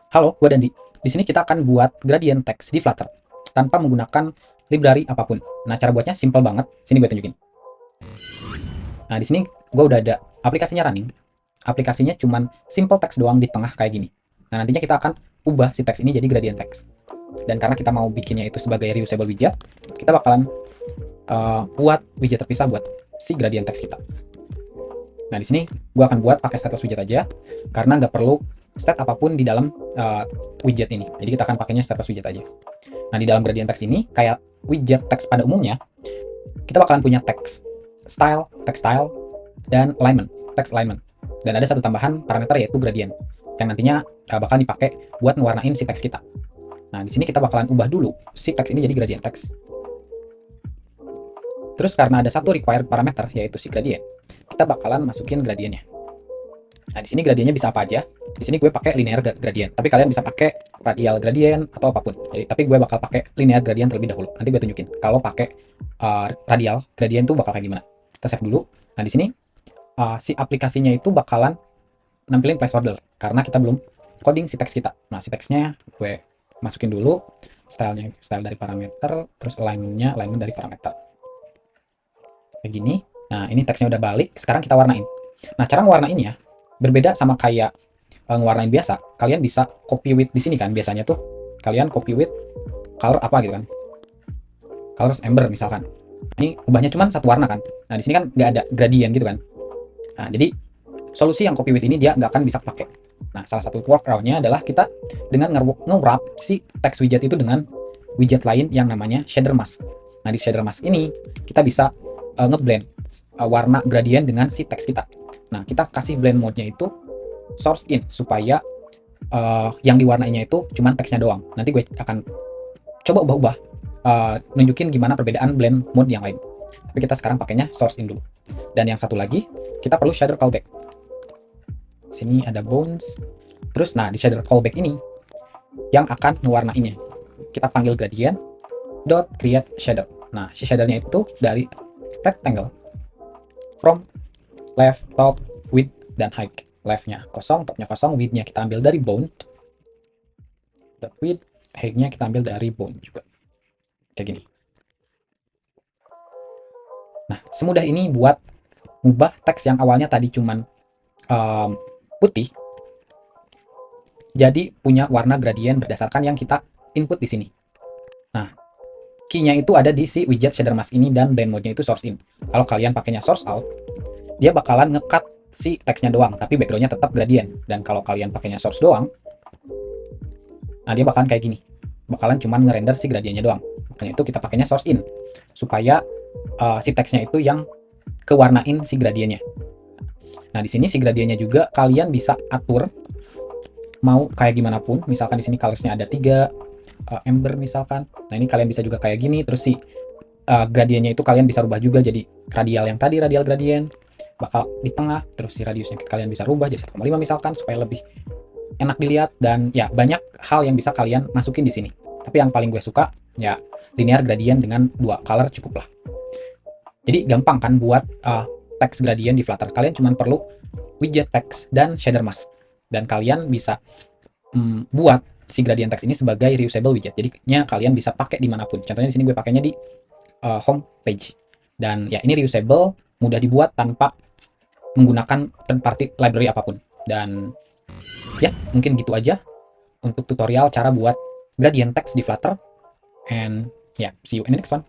Halo, gue Dandi. Di sini kita akan buat gradient text di Flutter tanpa menggunakan library apapun. Nah, cara buatnya simple banget. Sini gue tunjukin. Nah, di sini gue udah ada aplikasinya running. Aplikasinya cuman simple text doang di tengah kayak gini. Nah, nantinya kita akan ubah si text ini jadi gradient text. Dan karena kita mau bikinnya itu sebagai reusable widget, kita bakalan buat widget terpisah buat si gradient text kita. Nah, di sini gue akan buat pakai status widget aja, karena nggak perlu stat apapun di dalam widget ini. Jadi kita akan pakainya status widget aja. Nah, di dalam gradient text ini, kayak widget text pada umumnya, kita bakalan punya text style, dan alignment, text alignment. Dan ada satu tambahan parameter yaitu gradient, yang nantinya bakal dipakai buat ngewarnain si teks kita. Nah, di sini kita bakalan ubah dulu si teks ini jadi gradient text. Terus karena ada satu required parameter yaitu si gradient, kita bakalan masukin gradientnya. Nah, di sini gradientnya bisa apa aja? Di sini gue pakai linear gradient, tapi kalian bisa pakai radial gradient atau apapun. Jadi, tapi gue bakal pakai linear gradient terlebih dahulu. Nanti gue tunjukin kalau pakai radial gradient tuh bakal kayak gimana. Kita save dulu. Nah, di sini si aplikasinya itu bakalan nampilin placeholder karena kita belum coding si teks kita. Nah, si teksnya gue masukin dulu, style dari parameter, terus alignment dari parameter. Kayak gini. Nah, ini teksnya udah balik. Sekarang kita warnain. Nah, cara ngewarnainnya berbeda sama kayak ngewarnain biasa. Kalian bisa copy with di sini kan. Biasanya tuh kalian copy with color apa gitu kan. Colors amber misalkan. Ini ubahnya cuma satu warna kan. Nah, di sini kan nggak ada gradient gitu kan. Nah, jadi solusi yang copy with ini dia nggak akan bisa pakai. Nah, salah satu workaround-nya adalah kita dengan nge-wrap si text widget itu dengan widget lain yang namanya shader mask. Nah, di shader mask ini kita bisa ngeblend warna gradient dengan si teks kita. Nah, kita kasih blend mode-nya itu source in supaya yang diwarnainya itu cuman teksnya doang. Nanti gue akan coba ubah-ubah nunjukin gimana perbedaan blend mode yang lain. Tapi kita sekarang pakainya source in dulu. Dan yang satu lagi, kita perlu shader callback. Sini ada bones. Terus, nah, di shader callback ini yang akan ngewarnainnya. Kita panggil gradient dot create shader. Nah, si shadernya itu dari rectangle from left, top, width, dan height. Leftnya kosong, topnya kosong, widthnya kita ambil dari bone, dot width, height-nya kita ambil dari bone juga. Kayak gini. Nah, semudah ini buat ubah teks yang awalnya tadi cuman putih jadi punya warna gradient berdasarkan yang kita input di sini. Nah, key-nya itu ada di si widget shader mask ini dan blend mode-nya itu source in. Kalau kalian pakainya source out, dia bakalan nge-cut si teksnya doang, tapi background-nya tetap gradient. Dan kalau kalian pakainya source doang, nah dia bakalan kayak gini. Bakalan cuman ngerender si gradientnya doang. Makanya itu kita pakainya source in supaya si teksnya itu yang kewarnain si gradientnya. Nah, di sini si gradientnya juga kalian bisa atur mau kayak gimana pun. Misalkan di sini colorsnya ada 3 amber misalkan. Nah, ini kalian bisa juga kayak gini. Terus si gradientnya itu kalian bisa rubah juga jadi radial yang tadi, radial gradient bakal di tengah. Terus si radiusnya kalian bisa rubah jadi 1,5 misalkan supaya lebih enak dilihat. Dan ya, banyak hal yang bisa kalian masukin di sini. Tapi yang paling gue suka ya linear gradient dengan 2 color cukup lah. Jadi gampang kan buat text gradient di Flutter. Kalian cuma perlu widget text dan shader mask. Dan kalian bisa buat si gradient text ini sebagai reusable widget. Jadinya kalian bisa pakai dimanapun. Contohnya di sini gue pakainya di home page. Dan ya, ini reusable, mudah dibuat tanpa menggunakan third party library apapun. Dan ya, mungkin gitu aja untuk tutorial cara buat gradient text di Flutter. And yeah, see you in the next one.